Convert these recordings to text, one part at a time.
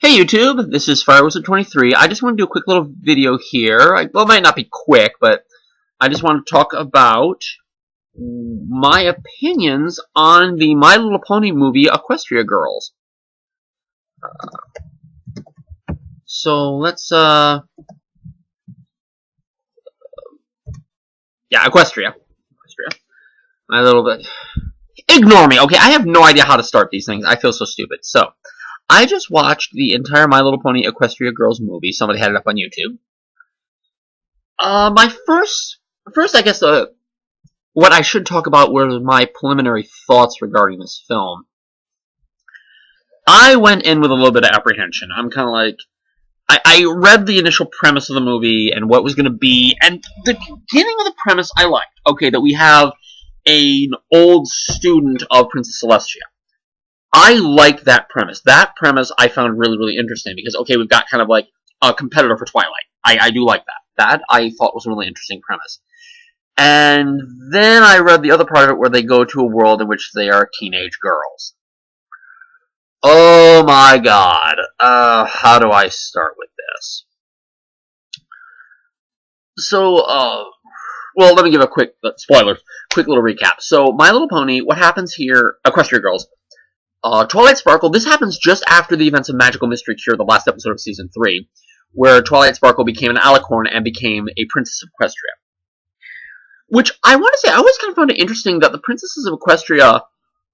Hey YouTube, this is Firewizard23. I just want to do a quick little video here. Well, it might not be quick, but I just want to talk about my opinions on the My Little Pony movie, Equestria Girls. So let's, yeah, Equestria. My little bit. Ignore me, okay? I have no idea how to start these things. I feel so stupid. So, I just watched the entire My Little Pony Equestria Girls movie. Somebody had it up on YouTube. My first, I guess, what I should talk about were my preliminary thoughts regarding this film. I went in with a little bit of apprehension. I'm kind of like, I read the initial premise of the movie and what it was going to be, and the beginning of the premise I liked. Okay, that we have an old student of Princess Celestia. I like that premise. That premise I found really, really interesting because, okay, we've got kind of like a competitor for Twilight. I do like that. That I thought was a really interesting premise. And then I read the other part of it where they go to a world in which they are teenage girls. Oh my god. How do I start with this? So, well, let me give a quick, spoilers, quick little recap. So, My Little Pony, what happens here, Equestria Girls, Twilight Sparkle, this happens just after the events of Magical Mystery Cure, the last episode of Season 3, where Twilight Sparkle became an alicorn and became a Princess of Equestria. Which, I want to say, I always kind of found it interesting that the Princesses of Equestria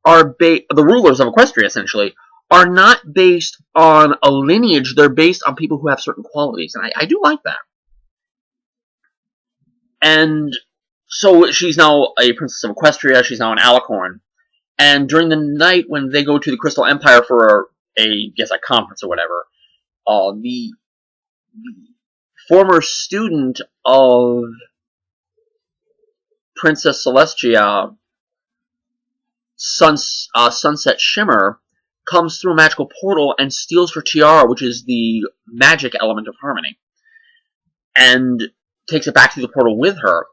are, the rulers of Equestria, essentially, are not based on a lineage, they're based on people who have certain qualities, and I do like that. And so, she's now a Princess of Equestria, she's now an alicorn. And during the night when they go to the Crystal Empire for a conference or whatever, the former student of Princess Celestia, Sunset Shimmer, comes through a magical portal and steals her tiara, which is the magic element of harmony, and takes it back to the portal with her.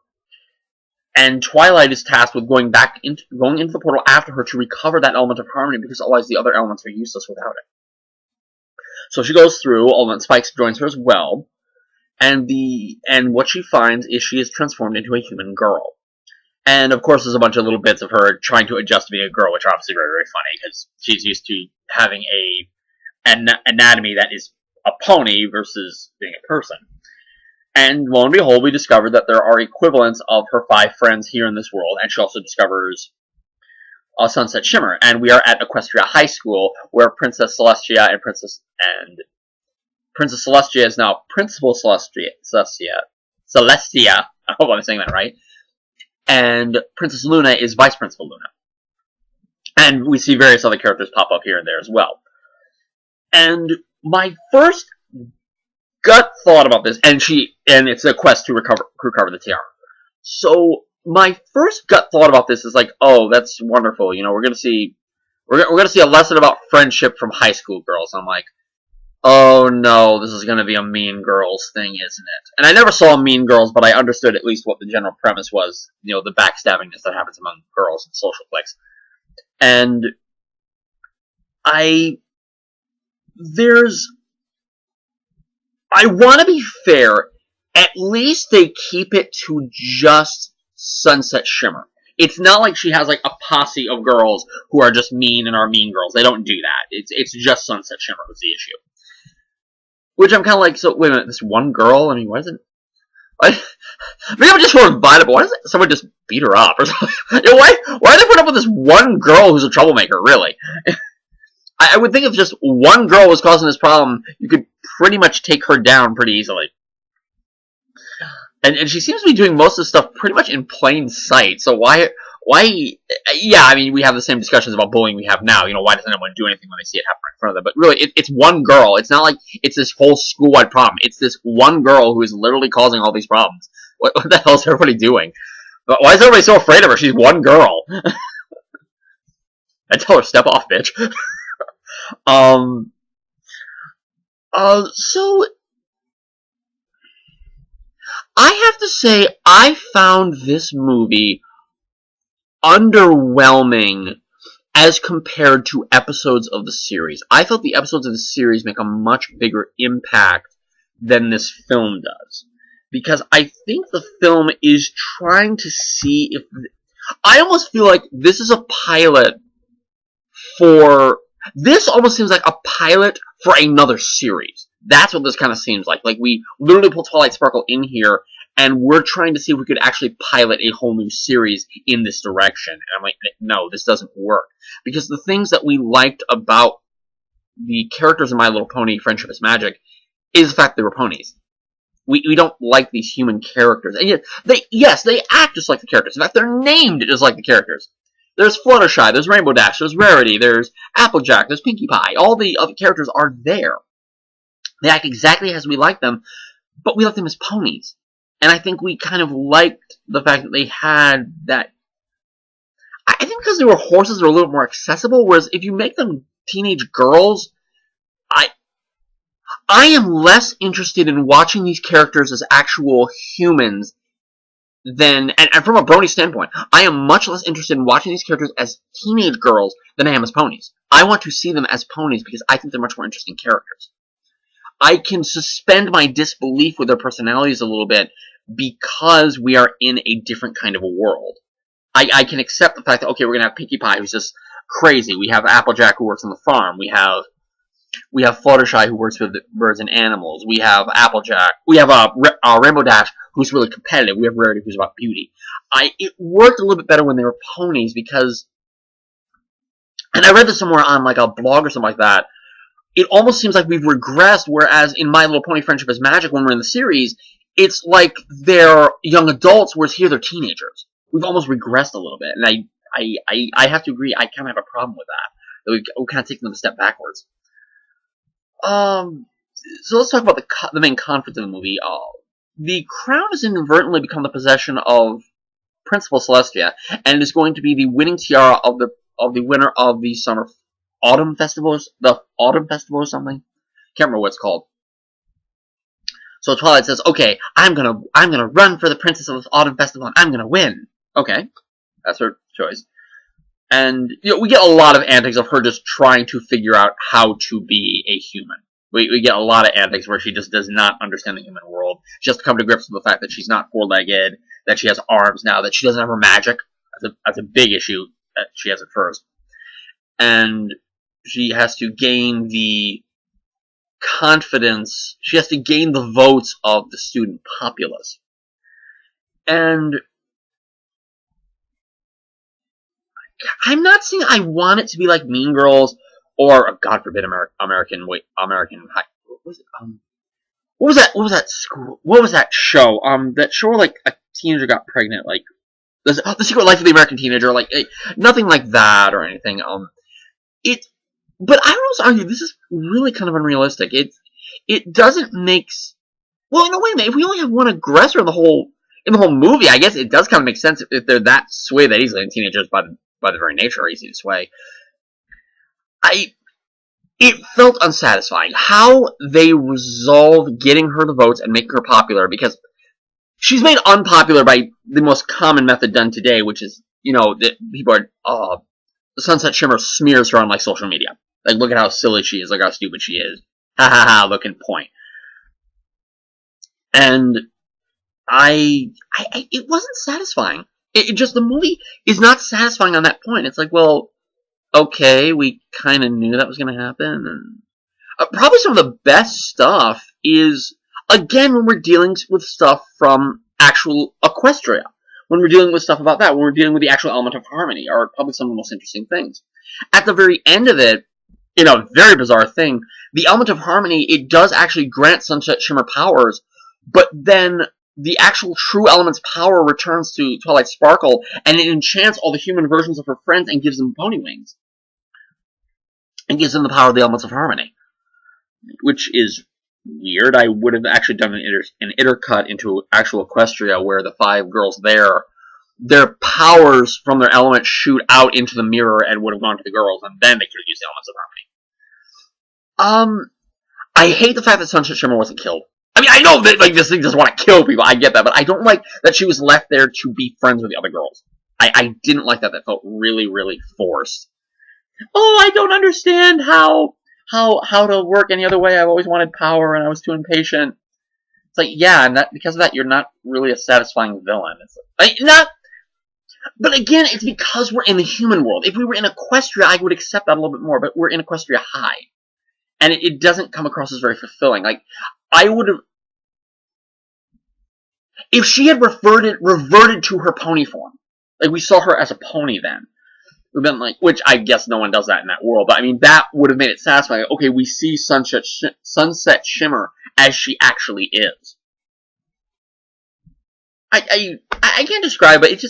And Twilight is tasked with going into the portal after her to recover that element of harmony, because otherwise the other elements are useless without it. So she goes through, and Spikes joins her as well, and what she finds is she is transformed into a human girl. And of course there's a bunch of little bits of her trying to adjust to being a girl, which are obviously very, very funny, because she's used to having an anatomy that is a pony versus being a person. And lo and behold, we discover that there are equivalents of her 5 friends here in this world, and she also discovers Sunset Shimmer. And we are at Equestria High School, where Princess Celestia and Princess Celestia is now Principal Celestia. I hope I'm saying that right. And Princess Luna is Vice Principal Luna. And we see various other characters pop up here and there as well. And my first gut thought about this, and it's a quest to recover the tiara. So my first gut thought about this is like, oh, that's wonderful. You know, we're gonna see a lesson about friendship from high school girls. I'm like, oh no, this is gonna be a Mean Girls thing, isn't it? And I never saw Mean Girls, but I understood at least what the general premise was. You know, the backstabbingness that happens among girls in social cliques. And I want to be fair, at least they keep it to just Sunset Shimmer. It's not like she has like a posse of girls who are just mean and are mean girls. They don't do that. It's just Sunset Shimmer was the issue. Which I'm kind of like, so wait a minute, this one girl, I mean, why isn't... Maybe I'm just sort of biased, but why doesn't someone just beat her up or something? You know, why are they putting up with this one girl who's a troublemaker, really? I would think if just one girl was causing this problem, you could pretty much take her down pretty easily. And she seems to be doing most of the stuff pretty much in plain sight, so why, yeah, I mean, we have the same discussions about bullying we have now, you know, why doesn't anyone do anything when they see it happen in front of them? But really, it's one girl. It's not like it's this whole school-wide problem. It's this one girl who is literally causing all these problems. What the hell is everybody doing? But why is everybody so afraid of her? She's one girl. I tell her, step off, bitch. So, I have to say, I found this movie underwhelming as compared to episodes of the series. I felt the episodes of the series make a much bigger impact than this film does. Because I think the film is trying to see if... I almost feel like this is a pilot for... This almost seems like a pilot for another series. That's what this kind of seems like. Like, we literally pulled Twilight Sparkle in here, and we're trying to see if we could actually pilot a whole new series in this direction. And I'm like, no, this doesn't work. Because the things that we liked about the characters in My Little Pony, Friendship is Magic, is the fact they were ponies. We don't like these human characters. And yet, they act just like the characters. In fact, they're named just like the characters. There's Fluttershy, there's Rainbow Dash, there's Rarity, there's Applejack, there's Pinkie Pie. All the other characters are there. They act exactly as we like them, but we like them as ponies. And I think we kind of liked the fact that they had that... I think because they were horses, they're a little more accessible, whereas if you make them teenage girls, I am less interested in watching these characters as actual humans than... And from a brony standpoint, I am much less interested in watching these characters as teenage girls than I am as ponies. I want to see them as ponies because I think they're much more interesting characters. I can suspend my disbelief with their personalities a little bit because we are in a different kind of a world. I can accept the fact that, okay, we're going to have Pinkie Pie, who's just crazy. We have Applejack, who works on the farm. We have Fluttershy, who works with birds and animals. We have Applejack. We have Rainbow Dash, who's really competitive. We have Rarity, who's about beauty. It worked a little bit better when they were ponies because... And I read this somewhere on like a blog or something like that. It almost seems like we've regressed, whereas in My Little Pony Friendship is Magic, when we're in the series, it's like they're young adults, whereas here they're teenagers. We've almost regressed a little bit, and I have to agree, I kind of have a problem with that. We've kind of taken them a step backwards. So let's talk about the main conflict in the movie. The crown has inadvertently become the possession of Principal Celestia, and is going to be the winning tiara of the winner of the Autumn Festival or something. Can't remember what it's called. So Twilight says, "Okay, I'm gonna run for the Princess of the Autumn Festival, and I'm gonna win." Okay, that's her choice. And we get a lot of antics of her just trying to figure out how to be a human. We get a lot of antics where she just does not understand the human world. She has to come to grips with the fact that she's not four-legged, that she has arms now, that she doesn't have her magic. That's a big issue that she has at first. And she has to gain the confidence, she has to gain the votes of the student populace. And I'm not saying I want it to be like Mean Girls or, God forbid, American High. What was that school? What was that show? That show where, like, a teenager got pregnant, like the Secret Life of the American Teenager, like nothing like that or anything. But I would also argue this is really kind of unrealistic. It doesn't make... Well, in a way, if we only have one aggressor in the whole movie, I guess it does kind of make sense if they're that swayed that easily, and teenagers by the very nature are easy to sway. It felt unsatisfying. How they resolved getting her the votes and making her popular, because she's made unpopular by the most common method done today, which is, that people are... the Sunset Shimmer smears her on, like, social media. Like, look at how silly she is, look how stupid she is. Ha ha ha, look and point. And it wasn't satisfying. The movie is not satisfying on that point. It's like, well, okay, we kind of knew that was going to happen. And probably some of the best stuff is, again, when we're dealing with stuff from actual Equestria. When we're dealing with stuff about that, when we're dealing with the actual element of harmony, are probably some of the most interesting things. At the very end of it, in a very bizarre thing, the element of harmony, it does actually grant Sunset Shimmer powers, but then the actual true element's power returns to Twilight Sparkle, and it enchants all the human versions of her friends and gives them pony wings. And gives them the power of the elements of harmony. Which is weird. I would have actually done an intercut into actual Equestria where the 5 girls there, their powers from their element shoot out into the mirror and would have gone to the girls, and then they could have used the elements of harmony. I hate the fact that Sunset Shimmer wasn't killed. I mean, I know that, like, this thing doesn't want to kill people, I get that, but I don't like that she was left there to be friends with the other girls. I didn't like that. That felt really, really forced. oh, I don't understand how to work any other way. I've always wanted power, and I was too impatient. It's like, yeah, and that because of that, you're not really a satisfying villain. It's like, not. But again, it's because we're in the human world. If we were in Equestria, I would accept that a little bit more. But we're in Equestria High, and it doesn't come across as very fulfilling. Like, I would have, if she had reverted to her pony form, like we saw her as a pony then. We've been like, which I guess no one does that in that world, but I mean, that would have made it satisfying. Okay, we see Sunset Shimmer as she actually is. I can't describe it.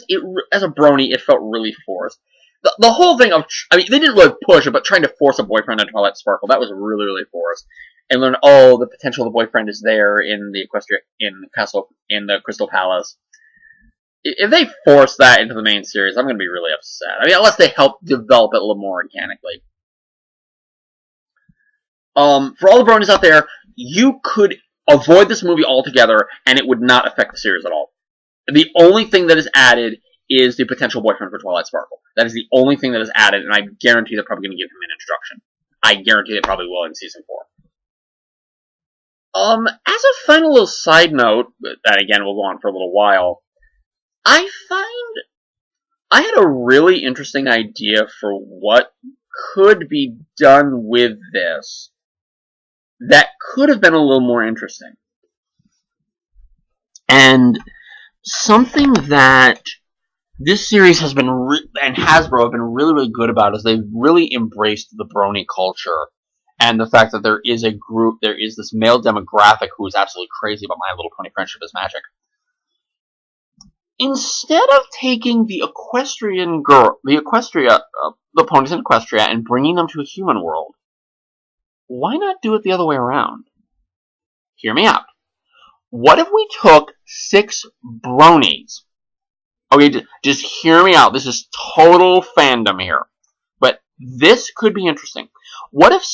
As a brony, it felt really forced. The whole thing of, I mean, they didn't really push it, but trying to force a boyfriend on Twilight Sparkle, that was really, really forced. And learn, oh, the potential of the boyfriend is there in the Equestria, in the Crystal Palace. If they force that into the main series, I'm going to be really upset. I mean, unless they help develop it a little more organically. For all the bronies out there, you could avoid this movie altogether, and it would not affect the series at all. The only thing that is added is the potential boyfriend for Twilight Sparkle. That is the only thing that is added, and I guarantee they're probably going to give him an introduction. I guarantee they probably will in Season 4. As a final little side note, that again will go on for a little while, I had a really interesting idea for what could be done with this that could have been a little more interesting. And something that this series has been, and Hasbro have been really, really good about is they've really embraced the brony culture and the fact that there is this male demographic who is absolutely crazy about My Little Pony Friendship is Magic. Instead of taking the the ponies in Equestria and bringing them to a human world, why not do it the other way around? Hear me out. What if we took 6 bronies? Okay, just hear me out. This is total fandom here. But this could be interesting. What if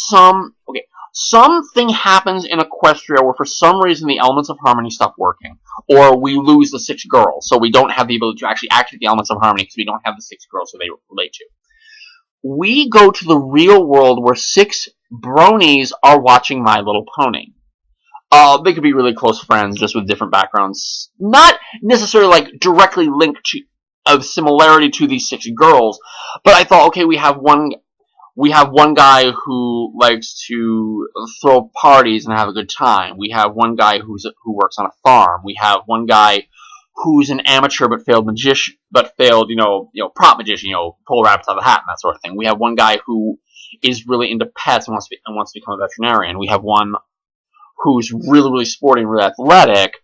something happens in Equestria where for some reason the elements of harmony stop working, or we lose the 6 girls, so we don't have the ability to actually activate the elements of harmony because we don't have the 6 girls who they relate to. We go to the real world where 6 bronies are watching My Little Pony. They could be really close friends, just with different backgrounds, not necessarily like directly linked to of similarity to these 6 girls. But I thought, okay, we have one guy who likes to throw parties and have a good time. We have one guy who works on a farm. We have one guy who's an amateur but failed prop magician, pull rabbits out of the hat and that sort of thing. We have one guy who is really into pets and wants to become a veterinarian. We have one who's really, really sporty and really athletic.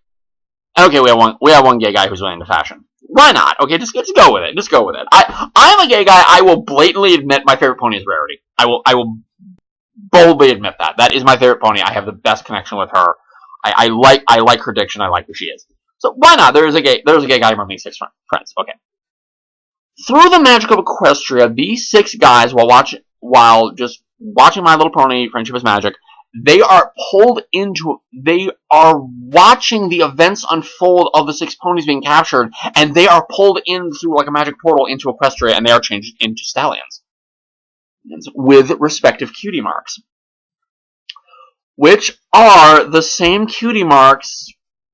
Okay, we have one gay guy who's really into fashion. Why not? Okay, just go with it. Just go with it. I'm a gay guy. I will blatantly admit my favorite pony is Rarity. I will boldly admit that. That is my favorite pony. I have the best connection with her. I like her diction. I like who she is. So why not? There's a gay guy among these 6 friends. Okay. Through the magic of Equestria, these 6 guys, while just watching My Little Pony Friendship is Magic, they are watching the events unfold of the 6 ponies being captured, and they are pulled in through like a magic portal into Equestria, and they are changed into stallions with respective cutie marks, which are the same cutie marks.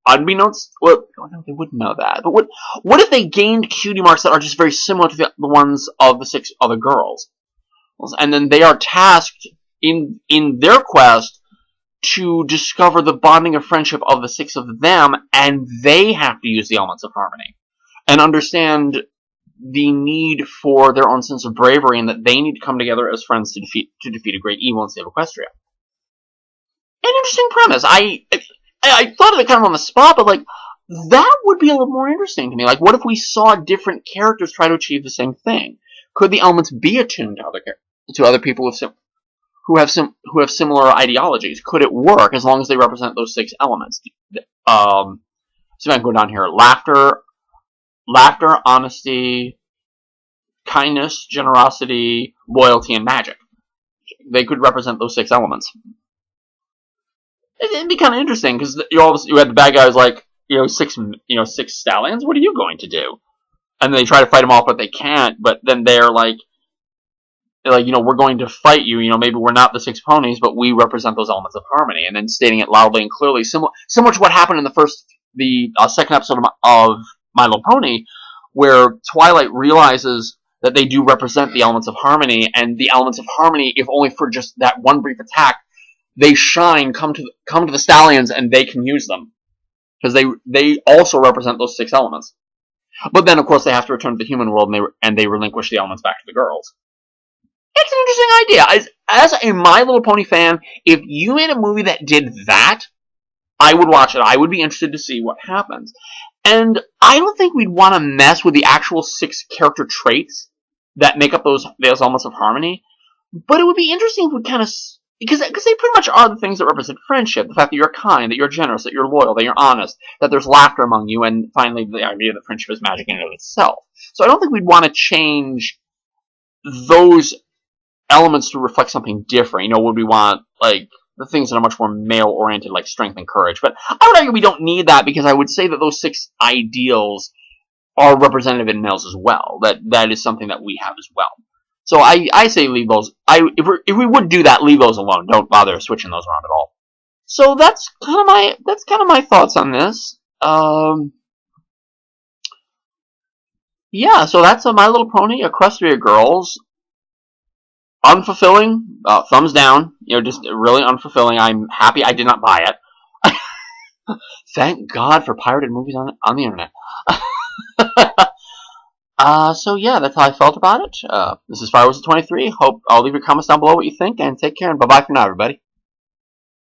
Unbeknownst, well, they wouldn't know that. But what if they gained cutie marks that are just very similar to the ones of the 6 other girls, and then they are tasked in their quest to discover the bonding of friendship of the 6 of them, and they have to use the elements of harmony and understand the need for their own sense of bravery, and that they need to come together as friends to defeat a great evil and save Equestria. An interesting premise. I thought of it kind of on the spot, but like that would be a little more interesting to me. Like, what if we saw different characters try to achieve the same thing? Could the elements be attuned to other people who have similar ideologies? Could it work as long as they represent those 6 elements? So if I can go down here: laughter, honesty, kindness, generosity, loyalty, and magic. They could represent those 6 elements. It'd be kind of interesting because you had the bad guys like 6 stallions. What are you going to do? And they try to fight them off, but they can't. But then they're like, like, we're going to fight you. Maybe we're not the six ponies, but we represent those elements of harmony. And then stating it loudly and clearly, similar to what happened in the second episode of My Little Pony, where Twilight realizes that they do represent the elements of harmony, and the elements of harmony, if only for just that one brief attack, they shine, come to the stallions, and they can use them because they also represent those six elements. But then, of course, they have to return to the human world, and they relinquish the elements back to the girls. It's an interesting idea. As a My Little Pony fan, if you made a movie that did that, I would watch it. I would be interested to see what happens. And I don't think we'd want to mess with the actual six character traits that make up those elements of harmony. But it would be interesting if we kind of... Because they pretty much are the things that represent friendship. The fact that you're kind, that you're generous, that you're loyal, that you're honest, that there's laughter among you, and finally the idea that friendship is magic in and of itself. So I don't think we'd want to change those elements to reflect something different. Would we want, like, the things that are much more male-oriented, like strength and courage? But I would argue we don't need that, because I would say that those six ideals are representative in males as well. That is something that we have as well. So I say leave those. If we would do that, leave those alone. Don't bother switching those around at all. So that's kind of my thoughts on this. Yeah. So that's My Little Pony, Equestria Girls. Unfulfilling, thumbs down. Just really unfulfilling. I'm happy I did not buy it. Thank God for pirated movies on the internet. So yeah, that's how I felt about it. This is Firewizard23. Hope I'll leave your comments down below what you think, and take care, and bye-bye for now, everybody.